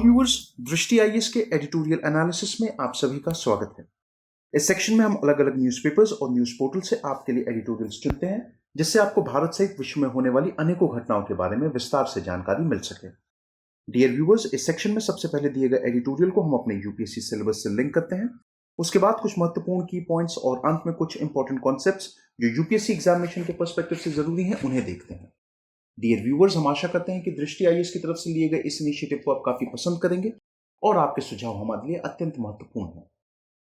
Viewers, दृष्टि IAS के editorial analysis में आप सभी का स्वागत है। इस सेक्शन में हम अलग अलग न्यूज़पेपर्स और न्यूज़ पोर्टल से आपके लिए एडिटोरियल्स चुनते हैं, जिससे आपको भारत सहित विश्व में होने वाली अनेकों घटनाओं के बारे में विस्तार से जानकारी मिल सके। डियर व्यूअर्स, इस सेक्शन में सबसे पहले दिए गए एडिटोरियल को हम अपने यूपीएससी सिलेबस से लिंक करते हैं। उसके बाद कुछ महत्वपूर्ण की पॉइंट्स और अंत में कुछ इंपॉर्टेंट कॉन्सेप्ट्स जो यूपीएससी एग्जामिनेशन के पर्सपेक्टिव से जरूरी हैं, उन्हें देखते हैं। डियर व्यूअर्स, हम आशा करते हैं कि दृष्टि आईएएस की तरफ से लिए गए इस इनिशिएटिव को आप काफी पसंद करेंगे और आपके सुझाव हमारे लिए अत्यंत महत्वपूर्ण हैं।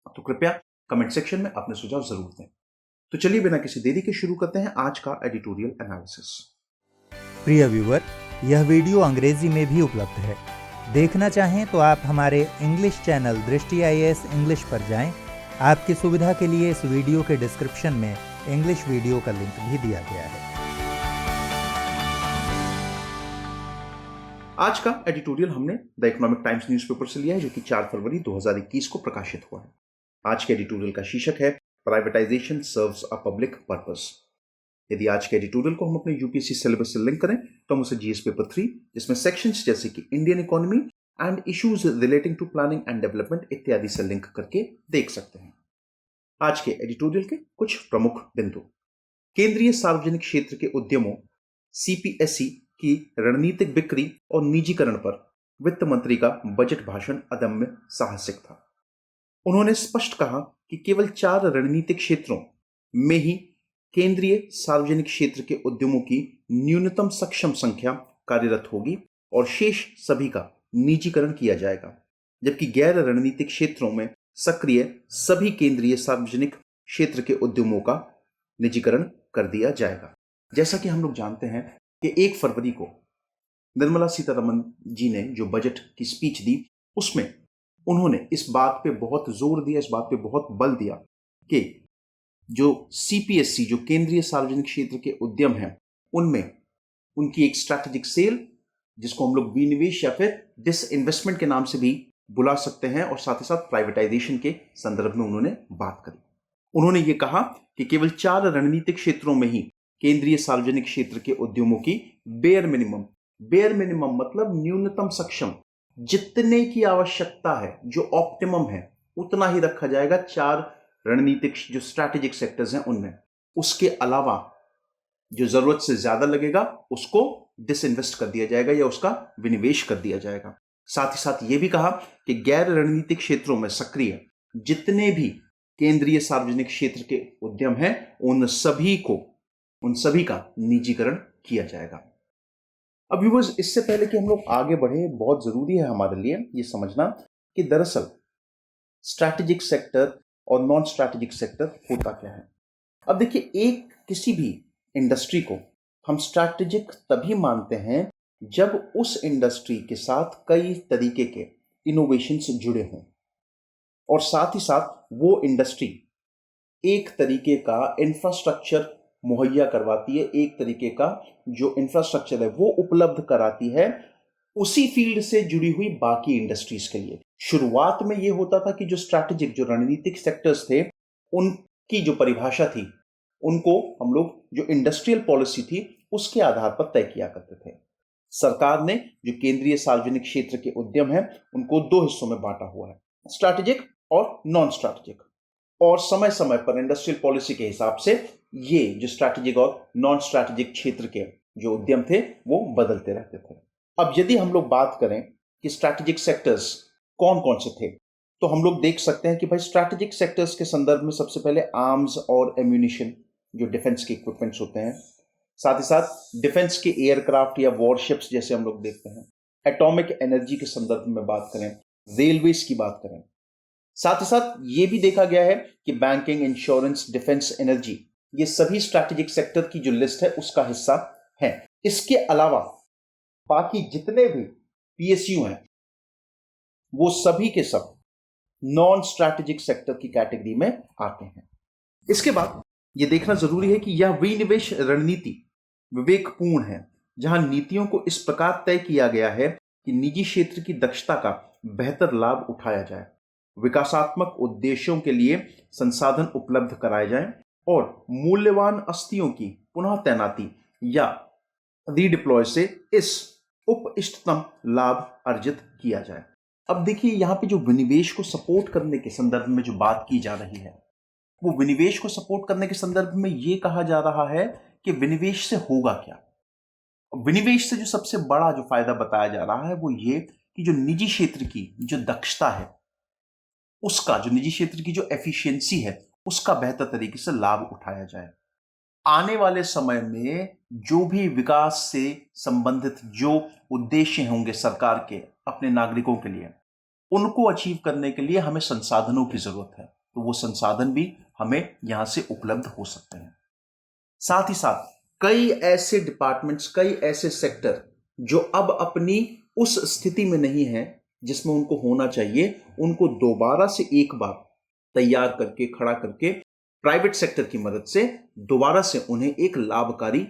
तो कृपया कमेंट सेक्शन में अपने सुझाव जरूर दें। तो चलिए बिना किसी देरी के शुरू करते हैं आज का एडिटोरियल एनालिसिस। प्रिय व्यूअर, यह वीडियो अंग्रेजी में भी उपलब्ध है। देखना चाहें तो आप हमारे इंग्लिश चैनल दृष्टि आईएएस इंग्लिश पर जाएं। आपकी सुविधा के लिए इस वीडियो के डिस्क्रिप्शन में इंग्लिश वीडियो का लिंक भी दिया गया है। आज का एडिटोरियल हमने द इकोनॉमिक टाइम्स न्यूज़पेपर से लिया है, जो कि 4 फरवरी 2021 को प्रकाशित हुआ है। आज के एडिटोरियल का शीर्षक है privatisation serves a public purpose. यदि आज के एडिटोरियल को हम अपने यूपीएससी सिलेबस से लिंक करें तो हम उसे जीएस पेपर 3, जिसमें सेक्शंस जैसे कि Indian economy and issues relating to planning and development इत्यादि से लिंक करके देख सकते हैं। आज के एडिटोरियल के कुछ प्रमुख बिंदु: केंद्रीय सार्वजनिक क्षेत्र के उद्यमों सीपीएसई की रणनीतिक बिक्री और निजीकरण पर वित्त मंत्री का बजट भाषण अदम्य साहसिक था। उन्होंने स्पष्ट कहा कि केवल 4 रणनीतिक क्षेत्रों में ही केंद्रीय सार्वजनिक क्षेत्र के उद्यमों की न्यूनतम सक्षम संख्या कार्यरत होगी और शेष सभी का निजीकरण किया जाएगा, जबकि गैर रणनीतिक क्षेत्रों में सक्रिय सभी केंद्रीय सार्वजनिक क्षेत्र के उद्यमों का निजीकरण कर दिया जाएगा। जैसा कि हम लोग जानते हैं कि 1 फरवरी को निर्मला सीतारमण जी ने जो बजट की स्पीच दी, उसमें उन्होंने इस बात पे बहुत जोर दिया, इस बात पे बहुत बल दिया कि जो सीपीएससी, जो केंद्रीय सार्वजनिक क्षेत्र के उद्यम हैं, उनमें उनकी एक स्ट्रैटेजिक सेल, जिसको हम लोग विनिवेश या फिर डिसइन्वेस्टमेंट के नाम से भी बुला सकते हैं, और साथ ही साथ प्राइवेटाइजेशन के संदर्भ में उन्होंने बात करी। उन्होंने ये कहा कि केवल 4 रणनीतिक क्षेत्रों में ही केंद्रीय सार्वजनिक क्षेत्र के उद्यमों की बेयर मिनिमम मतलब न्यूनतम सक्षम, जितने की आवश्यकता है, जो ऑप्टिमम है, उतना ही रखा जाएगा 4 रणनीतिक जो स्ट्रैटेजिक सेक्टर्स हैं उनमें। उसके अलावा जो जरूरत से ज्यादा लगेगा उसको डिसइन्वेस्ट कर दिया जाएगा या उसका विनिवेश कर दिया जाएगा। साथ ही साथ ये भी कहा कि गैर रणनीतिक क्षेत्रों में सक्रिय जितने भी केंद्रीय सार्वजनिक क्षेत्र के उद्यम हैं, उन सभी का निजीकरण किया जाएगा। अब व्यूअर्स, इससे पहले कि हम लोग आगे बढ़े, बहुत जरूरी है हमारे लिए ये समझना कि दरअसल स्ट्रैटेजिक सेक्टर और नॉन स्ट्रैटेजिक सेक्टर होता क्या है। अब देखिए, किसी भी इंडस्ट्री को हम स्ट्रैटेजिक तभी मानते हैं जब उस इंडस्ट्री के साथ कई तरीके के इनोवेशंस जुड़े हों, और साथ ही साथ वो इंडस्ट्री एक तरीके का इंफ्रास्ट्रक्चर मुहैया करवाती है, एक तरीके का जो इंफ्रास्ट्रक्चर है वो उपलब्ध कराती है उसी फील्ड से जुड़ी हुई बाकी इंडस्ट्रीज के लिए। शुरुआत में ये होता था कि जो स्ट्रैटेजिक, जो रणनीतिक सेक्टर्स थे, उनकी जो परिभाषा थी, उनको हम लोग जो इंडस्ट्रियल पॉलिसी थी उसके आधार पर तय किया करते थे। सरकार ने जो केंद्रीय सार्वजनिक क्षेत्र के उद्यम हैं उनको 2 हिस्सों में बांटा हुआ है, स्ट्रैटेजिक और नॉन स्ट्रैटेजिक, और समय समय पर इंडस्ट्रियल पॉलिसी के हिसाब से ये जो स्ट्रैटेजिक और नॉन स्ट्रैटेजिक क्षेत्र के जो उद्यम थे वो बदलते रहते थे। अब यदि हम लोग बात करें कि स्ट्रैटेजिक सेक्टर्स कौन कौन से थे, तो हम लोग देख सकते हैं कि भाई स्ट्रैटेजिक सेक्टर्स के संदर्भ में सबसे पहले आर्म्स और एम्यूनिशन, जो डिफेंस के इक्विपमेंट्स होते हैं, साथ ही साथ डिफेंस के एयरक्राफ्ट या वॉरशिप्स जैसे हम लोग देखते हैं, एटॉमिक एनर्जी के संदर्भ में बात करें, रेलवेज की बात करें, साथ ही साथ ये भी देखा गया है कि बैंकिंग, इंश्योरेंस, डिफेंस, एनर्जी, ये सभी स्ट्रैटेजिक सेक्टर की जो लिस्ट है उसका हिस्सा है। इसके अलावा बाकी जितने भी पीएसयू हैं वो सभी के सब नॉन स्ट्रैटेजिक सेक्टर की कैटेगरी में आते हैं। इसके बाद यह देखना जरूरी है कि यह विनिवेश रणनीति विवेकपूर्ण है, जहां नीतियों को इस प्रकार तय किया गया है कि निजी क्षेत्र की दक्षता का बेहतर लाभ उठाया जाए, विकासात्मक उद्देश्यों के लिए संसाधन उपलब्ध कराए जाएं और मूल्यवान अस्थियों की पुनः तैनाती या रीडिप्लॉय से इस इष्टतम लाभ अर्जित किया जाए। अब देखिए यहां पे जो विनिवेश को सपोर्ट करने के संदर्भ में जो बात की जा रही है, वो विनिवेश को सपोर्ट करने के संदर्भ में यह कहा जा रहा है कि विनिवेश से होगा क्या। विनिवेश से जो सबसे बड़ा जो फायदा बताया जा रहा है वो ये कि जो निजी क्षेत्र की जो दक्षता है, उसका जो निजी क्षेत्र की जो एफिशिएंसी है, उसका बेहतर तरीके से लाभ उठाया जाए। आने वाले समय में जो भी विकास से संबंधित जो उद्देश्य होंगे सरकार के अपने नागरिकों के लिए, उनको अचीव करने के लिए हमें संसाधनों की जरूरत है, तो वो संसाधन भी हमें यहां से उपलब्ध हो सकते हैं। साथ ही साथ कई ऐसे डिपार्टमेंट्स, कई ऐसे सेक्टर जो अब अपनी उस स्थिति में नहीं है जिसमें उनको होना चाहिए, उनको दोबारा से एक बार तैयार करके, खड़ा करके प्राइवेट सेक्टर की मदद से दोबारा से उन्हें एक लाभकारी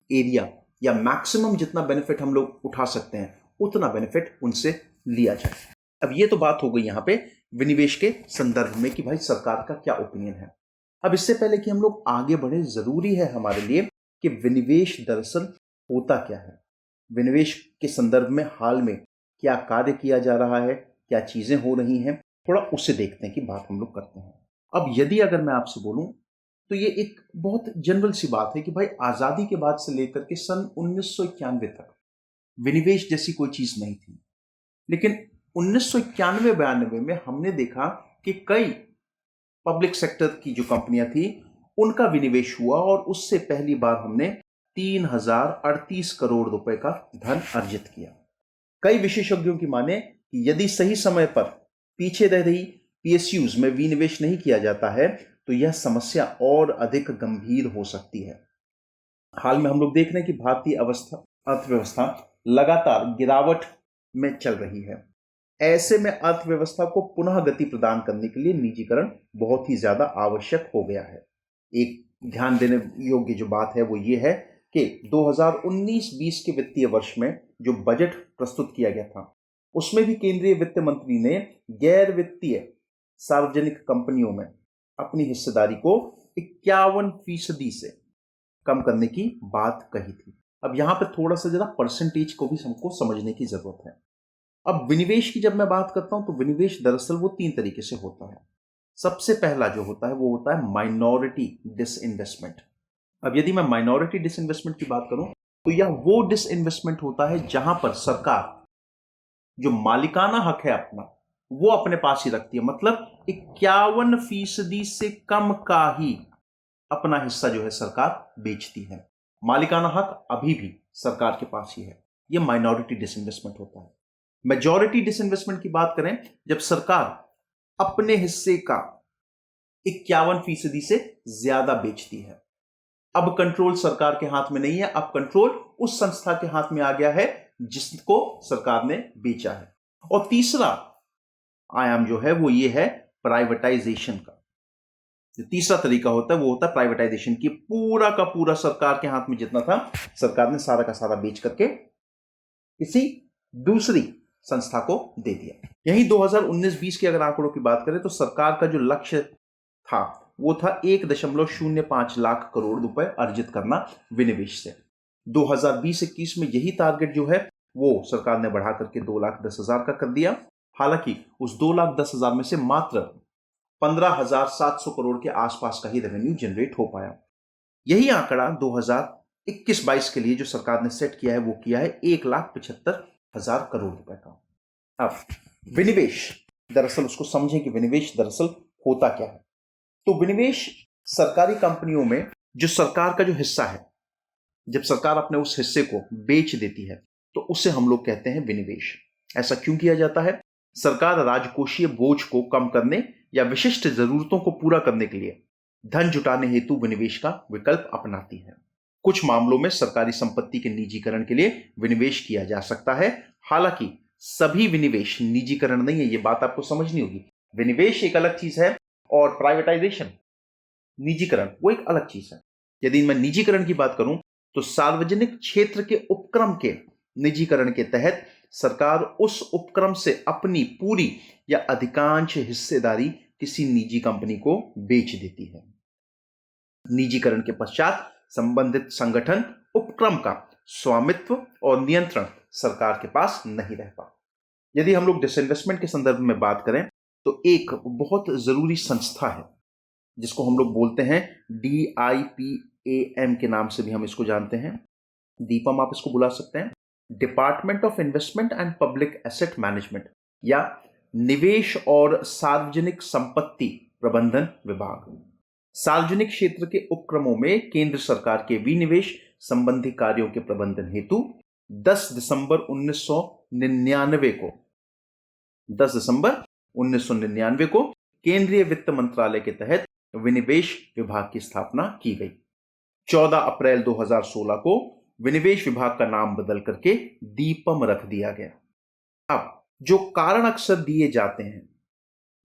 एरिया या मैक्सिमम जितना बेनिफिट हम लोग उठा सकते हैं उतना बेनिफिट उनसे लिया जाए। अब ये तो बात हो गई यहां पे विनिवेश के संदर्भ में कि भाई सरकार का क्या ओपिनियन है। अब इससे पहले कि हम लोग आगे बढ़े, जरूरी है हमारे लिए कि विनिवेश दरअसल होता क्या है, विनिवेश के संदर्भ में हाल में क्या कार्य किया जा रहा है, क्या चीजें हो रही हैं, थोड़ा उससे देखने की बात हम लोग करते हैं। अब यदि अगर मैं आपसे बोलूं तो ये एक बहुत जनरल सी बात है कि भाई आजादी के बाद से लेकर के सन 1991 तक विनिवेश जैसी कोई चीज नहीं थी, लेकिन 1991-92 में हमने देखा कि कई पब्लिक सेक्टर की जो कंपनियां थी उनका विनिवेश हुआ और उससे पहली बार हमने 3038 करोड़ रुपए का धन अर्जित किया। कई विशेषज्ञों की माने कि यदि सही समय पर पीछे रह रही पीएसयूज में विनिवेश नहीं किया जाता है तो यह समस्या और अधिक गंभीर हो सकती है। हाल में हम लोग देख रहे हैं कि भारतीय अर्थव्यवस्था लगातार गिरावट में चल रही है। ऐसे में अर्थव्यवस्था को पुनः गति प्रदान करने के लिए निजीकरण बहुत ही ज्यादा आवश्यक हो गया है। एक ध्यान देने योग्य जो बात है वो ये है कि 2019-20 के वित्तीय वर्ष में जो बजट प्रस्तुत किया गया था उसमें भी केंद्रीय वित्त मंत्री ने गैर वित्तीय सार्वजनिक कंपनियों में अपनी हिस्सेदारी को 51% से कम करने की बात कही थी। अब यहां पर थोड़ा सा जरा परसेंटेज को भी हमको समझने की जरूरत है। अब विनिवेश की जब मैं बात करता हूं तो विनिवेश दरअसल वो 3 तरीके से होता है। सबसे पहला जो होता है वो होता है माइनॉरिटी डिसइन्वेस्टमेंट। अब यदि मैं माइनॉरिटी डिसइन्वेस्टमेंट की बात करूं तो यह वो डिसइन्वेस्टमेंट होता है जहां पर सरकार जो मालिकाना हक है अपना वो अपने पास ही रखती है, मतलब 51% से कम का ही अपना हिस्सा जो है सरकार बेचती है। मालिकाना हक अभी भी सरकार के पास ही है। यह माइनॉरिटी डिसइन्वेस्टमेंट होता है। मेजॉरिटी डिसइन्वेस्टमेंट की बात करें जब सरकार अपने हिस्से का 51% से ज्यादा बेचती है। अब कंट्रोल सरकार के हाथ में नहीं है, अब कंट्रोल उस संस्था के हाथ में आ गया है जिसको सरकार ने बेचा है। और तीसरा आयाम जो है वो ये है प्राइवेटाइजेशन का। जो तीसरा तरीका होता है वो होता है प्राइवेटाइजेशन की। पूरा का पूरा सरकार के हाथ में जितना था सरकार ने सारा का सारा बेच करके किसी दूसरी संस्था को दे दिया। यही 2019-20 के अगर आंकड़ों की बात करें तो सरकार का जो लक्ष्य था वो था 1.05 लाख करोड़ रुपए अर्जित करना विनिवेश से। 2020-21 में यही टारगेट जो है वो सरकार ने बढ़ा करके 2,10,000 का कर दिया। हालांकि उस 2,10,000 में से मात्र 15,700 करोड़ के आसपास का ही रेवेन्यू जनरेट हो पाया। यही आंकड़ा 2021-22 के लिए जो सरकार ने सेट किया है वो किया है 1,75,000 करोड़ रुपए का। अब विनिवेश दरअसल उसको समझें कि विनिवेश दरअसल होता क्या है। तो विनिवेश सरकारी कंपनियों में जो सरकार का जो हिस्सा है, जब सरकार अपने उस हिस्से को बेच देती है तो उसे हम लोग कहते हैं विनिवेश। ऐसा क्यों किया जाता है? सरकार राजकोषीय बोझ को कम करने या विशिष्ट जरूरतों को पूरा करने के लिए धन जुटाने हेतु विनिवेश का विकल्प अपनाती है। कुछ मामलों में सरकारी संपत्ति के निजीकरण के लिए विनिवेश किया जा सकता है। हालांकि सभी विनिवेश निजीकरण नहीं है, यह बात आपको समझनी होगी। विनिवेश एक अलग चीज है और प्राइवेटाइजेशन, निजीकरण, वो एक अलग चीज है। यदि मैं निजीकरण की बात करूं तो सार्वजनिक क्षेत्र के उपक्रम के निजीकरण के तहत सरकार उस उपक्रम से अपनी पूरी या अधिकांश हिस्सेदारी किसी निजी कंपनी को बेच देती है। निजीकरण के पश्चात संबंधित संगठन उपक्रम का स्वामित्व और नियंत्रण सरकार के पास नहीं रहता। यदि हम लोग डिसइन्वेस्टमेंट के संदर्भ में बात करें तो एक बहुत जरूरी संस्था है जिसको हम लोग बोलते हैं DIPAM के नाम से भी हम इसको जानते हैं, दीपम आप इसको बुला सकते हैं, department of investment and public asset management या निवेश और सार्वजनिक संपत्ति प्रबंधन विभाग। सार्वजनिक क्षेत्र के उपक्रमों में केंद्र सरकार के विनिवेश संबंधी कार्यों के प्रबंधन हेतु 10 दिसंबर 1999 को केंद्रीय वित्त मंत्रालय के तहत विनिवेश विभाग की स्थापना की गई। 14 अप्रैल 2016 को विनिवेश विभाग का नाम बदल करके दीपम रख दिया गया। अब जो कारण अक्सर दिए जाते हैं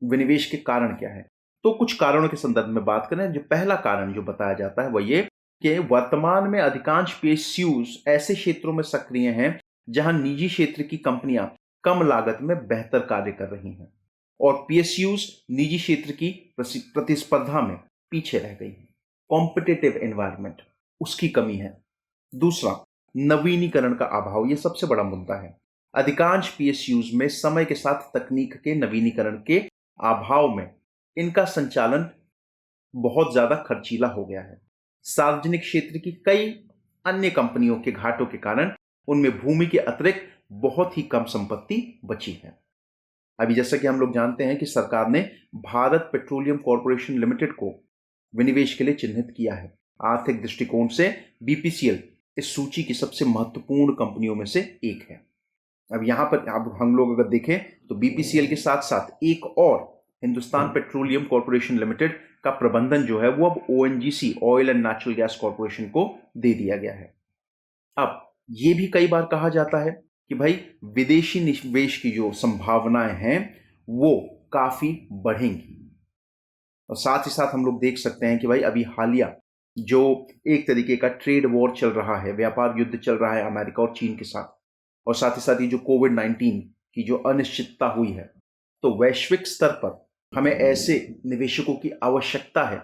विनिवेश के कारण क्या है, तो कुछ कारणों के संदर्भ में बात करें। जो पहला कारण जो बताया जाता है वह ये कि वर्तमान में अधिकांश PSUs ऐसे क्षेत्रों में सक्रिय हैं जहां निजी क्षेत्र की कंपनियां कम लागत में बेहतर कार्य कर रही हैं और PSUs निजी क्षेत्र की प्रतिस्पर्धा में पीछे रह गई हैं। कॉम्पिटिटिव एनवायरनमेंट उसकी कमी है। दूसरा, नवीनीकरण का अभाव, यह सबसे बड़ा मुद्दा है। अधिकांश PSUs में समय के साथ तकनीक के नवीनीकरण के अभाव में इनका संचालन बहुत ज्यादा खर्चीला हो गया है। सार्वजनिक क्षेत्र की कई अन्य कंपनियों के घाटों के कारण उनमें भूमि के अतिरिक्त बहुत ही कम संपत्ति बची है। अभी जैसा कि हम लोग जानते हैं कि सरकार ने भारत पेट्रोलियम कॉर्पोरेशन लिमिटेड को विनिवेश के लिए चिन्हित किया है। आर्थिक दृष्टिकोण से BPCL इस सूची की सबसे महत्वपूर्ण कंपनियों में से एक है। अब यहां पर अब हम लोग अगर देखें तो BPCL के साथ साथ एक और हिंदुस्तान पेट्रोलियम कॉर्पोरेशन लिमिटेड का प्रबंधन जो है वो अब ONGC oil and natural gas corporation को दे दिया गया है। अब ये भी कई बार कहा जाता है कि भाई विदेशी निवेश की जो संभावनाएं हैं वो काफी बढ़ेंगी और साथ ही साथ हम लोग देख सकते हैं कि भाई अभी हालिया जो एक तरीके का ट्रेड वॉर चल रहा है, व्यापार युद्ध चल रहा है अमेरिका और चीन के साथ, और साथ ही साथ ये जो कोविड-19 की जो अनिश्चितता हुई है, तो वैश्विक स्तर पर हमें ऐसे निवेशकों की आवश्यकता है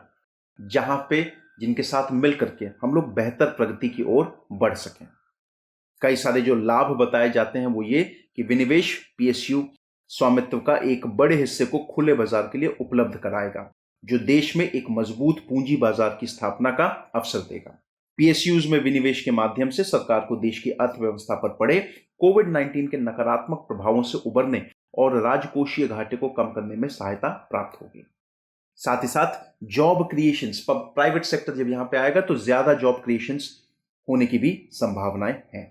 जहां पे जिनके साथ मिलकर के हम लोग बेहतर प्रगति की ओर बढ़ सकें। कई सारे जो लाभ बताए जाते हैं वो ये कि विनिवेश PSU स्वामित्व का एक बड़े हिस्से को खुले बाजार के लिए उपलब्ध कराएगा, जो देश में एक मजबूत पूंजी बाजार की स्थापना का अवसर देगा। PSUs में विनिवेश के माध्यम से सरकार को देश की अर्थव्यवस्था पर पड़े कोविड-19 के नकारात्मक प्रभावों से उबरने और राजकोषीय घाटे को कम करने में सहायता प्राप्त होगी। साथ ही साथ जॉब क्रिएशंस, प्राइवेट सेक्टर जब यहां पे आएगा तो ज्यादा जॉब क्रिएशंस होने की भी संभावनाएं हैं।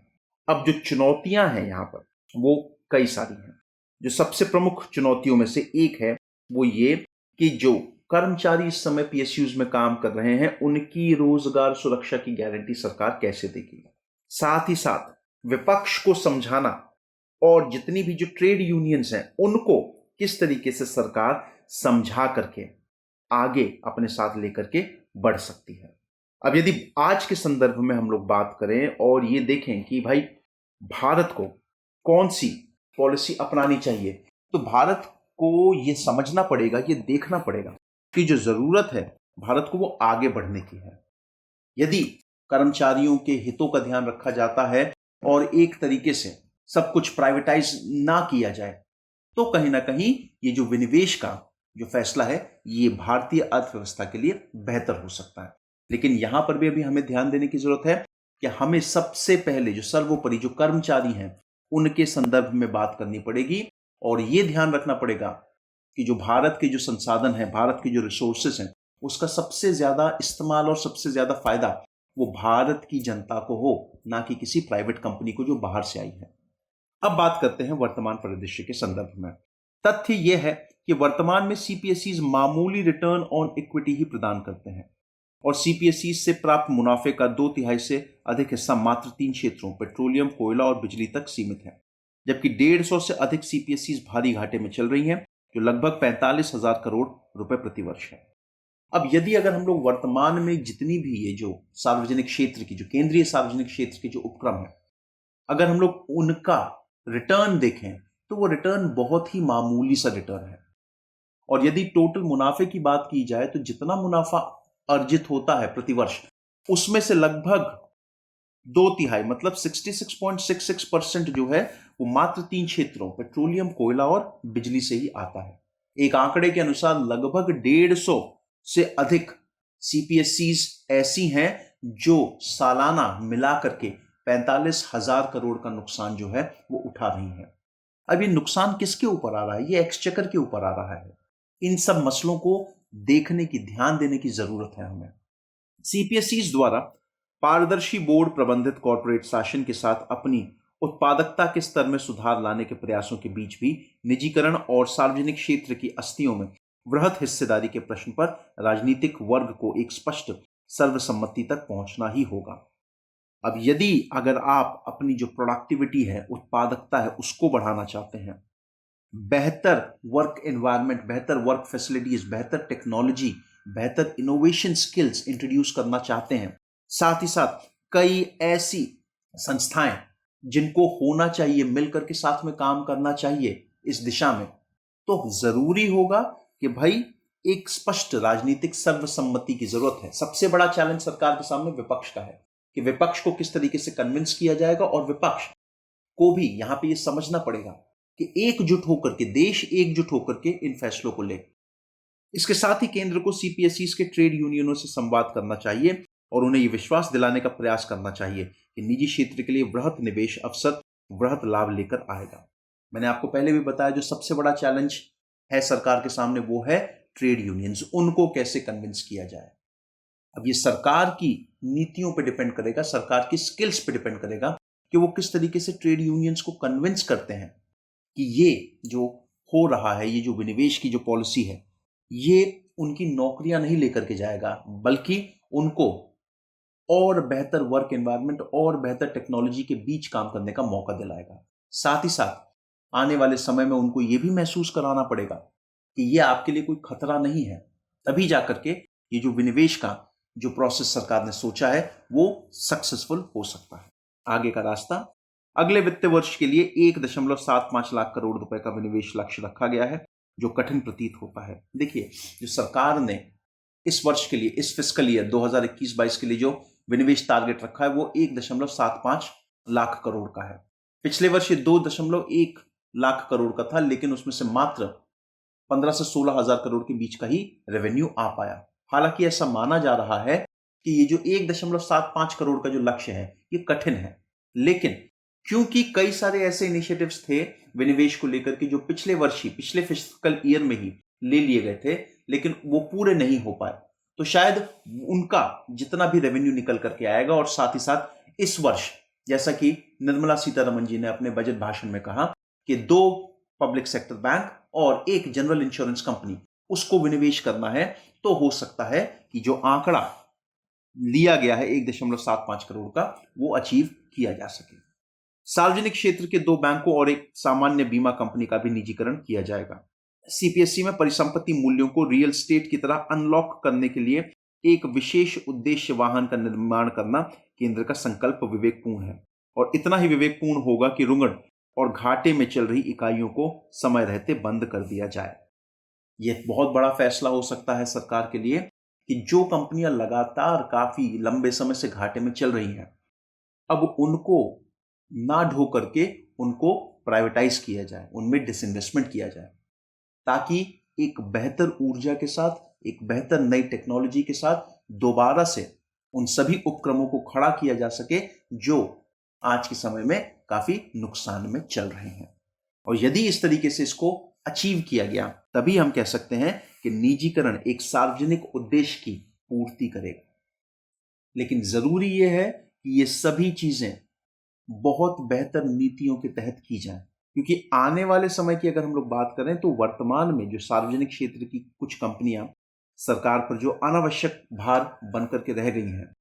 अब जो चुनौतियां हैं यहां पर वो कई सारी हैं। जो सबसे प्रमुख चुनौतियों में से एक है वो ये कि जो कर्मचारी इस समय PSUs में काम कर रहे हैं उनकी रोजगार सुरक्षा की गारंटी सरकार कैसे देगी। साथ ही साथ विपक्ष को समझाना और जितनी भी जो ट्रेड यूनियंस हैं उनको किस तरीके से सरकार समझा करके आगे अपने साथ लेकर के बढ़ सकती है। अब यदि आज के संदर्भ में हम लोग बात करें और ये देखें कि भाई भारत को कौन सी पॉलिसी अपनानी चाहिए, तो भारत को ये समझना पड़ेगा, ये देखना पड़ेगा कि जो जरूरत है भारत को वो आगे बढ़ने की है। यदि कर्मचारियों के हितों का ध्यान रखा जाता है और एक तरीके से सब कुछ प्राइवेटाइज ना किया जाए तो कहीं ना कहीं ये जो विनिवेश का जो फैसला है ये भारतीय अर्थव्यवस्था के लिए बेहतर हो सकता है। लेकिन यहां पर भी अभी हमें ध्यान देने की जरूरत है कि हमें सबसे पहले जो सर्वोपरि जो कर्मचारी हैं उनके संदर्भ में बात करनी पड़ेगी और ये ध्यान रखना पड़ेगा कि जो भारत के जो संसाधन हैं, भारत के जो रिसोर्सेस हैं, उसका सबसे ज्यादा इस्तेमाल और सबसे ज्यादा फायदा वो भारत की जनता को हो, ना कि किसी प्राइवेट कंपनी को जो बाहर से आई है। अब बात करते हैं वर्तमान परिदृश्य के संदर्भ में। तथ्य यह है कि वर्तमान में CPSEs मामूली रिटर्न ऑन इक्विटी ही प्रदान करते हैं और CPSEs से प्राप्त मुनाफे का 2/3 से अधिक हिस्सा मात्र 3 क्षेत्रों पेट्रोलियम, कोयला और बिजली तक सीमित है, जबकि 150 से अधिक CPSEs भारी घाटे में चल रही हैं, जो लगभग 45,000 करोड़ रुपए प्रतिवर्ष है। अब यदि अगर हम लोग वर्तमान में जितनी भी ये जो सार्वजनिक क्षेत्र की जो केंद्रीय सार्वजनिक क्षेत्र के जो उपक्रम है, अगर हम लोग उनका रिटर्न देखें तो वो रिटर्न बहुत ही मामूली सा रिटर्न है। और यदि टोटल मुनाफे की बात की जाए तो जितना मुनाफा अर्जित होता है प्रतिवर्ष उसमें से लगभग 2/3 मतलब 66.66% जो है वो मात्र 3 क्षेत्रों पेट्रोलियम, कोयला और बिजली से ही आता है। एक आंकड़े के अनुसार लगभग 150 से अधिक सीपीएससीज ऐसी हैं जो सालाना मिला करके 45,000 करोड़ का नुकसान जो है वो उठा रही हैं। अब ये नुकसान किसके ऊपर आ रहा है? ये एक्सचेकर के ऊपर आ रहा है। इन सब मसलों को देखने की, ध्यान देने की जरूरत है हमें। सीपीएससीज द्वारा पारदर्शी बोर्ड प्रबंधित कॉर्पोरेट शासन के साथ अपनी उत्पादकता के स्तर में सुधार लाने के प्रयासों के बीच भी निजीकरण और सार्वजनिक क्षेत्र की अस्थियों में वृहत हिस्सेदारी के प्रश्न पर राजनीतिक वर्ग को एक स्पष्ट सर्वसम्मति तक पहुंचना ही होगा। अब यदि अगर आप अपनी जो प्रोडक्टिविटी है, उत्पादकता है, उसको बढ़ाना चाहते हैं, बेहतर वर्क एनवायरनमेंट, बेहतर वर्क फैसिलिटीज, बेहतर टेक्नोलॉजी, बेहतर इनोवेशन स्किल्स इंट्रोड्यूस करना चाहते हैं, साथ ही साथ कई ऐसी संस्थाएं जिनको होना चाहिए, मिलकर के साथ में काम करना चाहिए इस दिशा में, तो जरूरी होगा कि भाई एक स्पष्ट राजनीतिक सर्वसम्मति की जरूरत है। सबसे बड़ा चैलेंज सरकार के सामने विपक्ष का है कि विपक्ष को किस तरीके से कन्विंस किया जाएगा, और विपक्ष को भी यहां पे ये समझना पड़ेगा कि एकजुट होकर के, देश एकजुट होकर के इन फैसलों को ले। इसके साथ ही केंद्र को सीपीएसई के ट्रेड यूनियनों से संवाद करना चाहिए और उन्हें यह विश्वास दिलाने का प्रयास करना चाहिए कि निजी क्षेत्र के लिए वृहत निवेश अवसर वृहत लाभ लेकर आएगा। मैंने आपको पहले भी बताया जो सबसे बड़ा चैलेंज है सरकार के सामने वो है ट्रेड यूनियंस। उनको कैसे कन्विंस किया जाए। अब ये सरकार की नीतियों पे डिपेंड करेगा, सरकार की स्किल्स पे डिपेंड करेगा कि वो किस तरीके से ट्रेड यूनियंस को कन्विंस करते हैं कि ये जो हो रहा है, ये जो विनिवेश की जो पॉलिसी है, ये उनकी नौकरियां नहीं लेकर के जाएगा, बल्कि उनको और बेहतर वर्क एनवायरनमेंट और बेहतर टेक्नोलॉजी के बीच काम करने का मौका दिलाएगा। साथ ही साथ आने वाले समय में उनको ये भी महसूस कराना पड़ेगा कि ये आपके लिए कोई खतरा नहीं है। तभी जाकर के ये जो विनिवेश का जो प्रोसेस सरकार ने सोचा है वो सक्सेसफुल हो सकता है। आगे का रास्ता, अगले वित्त वर्ष के लिए 1.75 लाख करोड़ रुपए का विनिवेश लक्ष्य रखा गया है, जो कठिन प्रतीत होता है। देखिए, जो सरकार ने इस वर्ष के लिए, इस फिस्कल ईयर 2021-22 के लिए जो विनिवेश टारगेट रखा है वो 1.75 लाख करोड़ का है। पिछले वर्ष ये 2.1 लाख करोड़ का था, लेकिन उसमें से मात्र 15 से 16 हजार करोड़ के बीच का ही रेवेन्यू आ पाया। हालांकि ऐसा माना जा रहा है कि ये जो 1.75 करोड़ का जो लक्ष्य है ये कठिन है, लेकिन क्योंकि कई सारे ऐसे इनिशिएटिव्स थे विनिवेश को लेकर के जो पिछले वर्ष ही, पिछले फिस्कल ईयर में ही ले लिए गए थे, लेकिन वो पूरे नहीं हो पाए, तो शायद उनका जितना भी रेवेन्यू निकल करके आएगा, और साथ ही साथ इस वर्ष जैसा कि निर्मला सीतारमण जी ने अपने बजट भाषण में कहा कि 2 पब्लिक सेक्टर बैंक और 1 जनरल इंश्योरेंस कंपनी, उसको विनिवेश करना है, तो हो सकता है कि जो आंकड़ा लिया गया है 1.75 करोड़ का वो अचीव किया जा सके। सार्वजनिक क्षेत्र के 2 बैंकों और एक सामान्य बीमा कंपनी का भी निजीकरण किया जाएगा। सीपीएसई में परिसंपत्ति मूल्यों को रियल एस्टेट की तरह अनलॉक करने के लिए एक विशेष उद्देश्य वाहन का निर्माण करना केंद्र का संकल्प विवेकपूर्ण है, और इतना ही विवेकपूर्ण होगा कि रुंगड़ और घाटे में चल रही इकाइयों को समय रहते बंद कर दिया जाए। यह बहुत बड़ा फैसला हो सकता है सरकार के लिए कि जो कंपनियां लगातार काफी लंबे समय से घाटे में चल रही हैं, अब उनको ना ढो करके उनको प्राइवेटाइज किया जाए, उनमें डिसइन्वेस्टमेंट किया जाए, ताकि एक बेहतर ऊर्जा के साथ, एक बेहतर नई टेक्नोलॉजी के साथ दोबारा से उन सभी उपक्रमों को खड़ा किया जा सके जो आज के समय में काफी नुकसान में चल रहे हैं। और यदि इस तरीके से इसको अचीव किया गया, तभी हम कह सकते हैं कि निजीकरण एक सार्वजनिक उद्देश्य की पूर्ति करेगा। लेकिन जरूरी यह है कि ये सभी चीजें बहुत बेहतर नीतियों के तहत की जाएं, क्योंकि आने वाले समय की अगर हम लोग बात करें तो वर्तमान में जो सार्वजनिक क्षेत्र की कुछ कंपनियां सरकार पर जो अनावश्यक भार बनकर के रह गई हैं,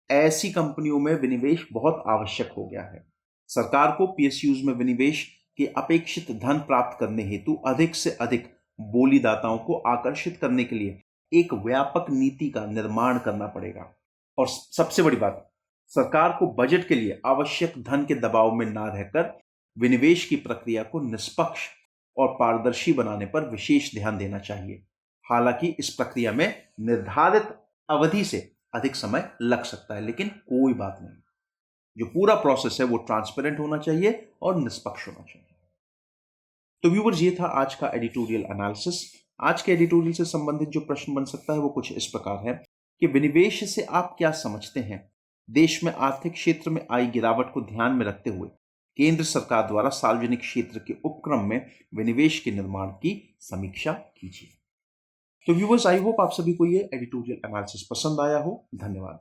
ऐसी कंपनियों में विनिवेश बहुत आवश्यक हो गया है। सरकार को पीएसयूज में विनिवेश के अपेक्षित धन प्राप्त करने हेतु अधिक से अधिक बोलीदाताओं को आकर्षित करने के लिए एक व्यापक नीति का निर्माण करना पड़ेगा। और सबसे बड़ी बात, सरकार को बजट के लिए आवश्यक धन के दबाव में ना रहकर विनिवेश की प्रक्रिया को निष्पक्ष और पारदर्शी बनाने पर विशेष ध्यान देना चाहिए। हालांकि इस प्रक्रिया में निर्धारित अवधि से अधिक समय लग सकता है, लेकिन कोई बात नहीं, जो पूरा प्रोसेस है वो ट्रांसपेरेंट होना चाहिए और निष्पक्ष होना चाहिए। तो व्यूअर्स, ये था आज का एडिटोरियल एनालिसिस। आज के एडिटोरियल से संबंधित जो प्रश्न बन सकता है वो कुछ इस प्रकार है कि विनिवेश से आप क्या समझते हैं? देश में आर्थिक क्षेत्र में आई गिरावट को ध्यान में रखते हुए केंद्र सरकार द्वारा सार्वजनिक क्षेत्र के उपक्रम में विनिवेश के निर्माण की समीक्षा कीजिए। तो व्यूअर्स, आई होप आप सभी को ये एडिटोरियल एनालिसिस पसंद आया हो। धन्यवाद।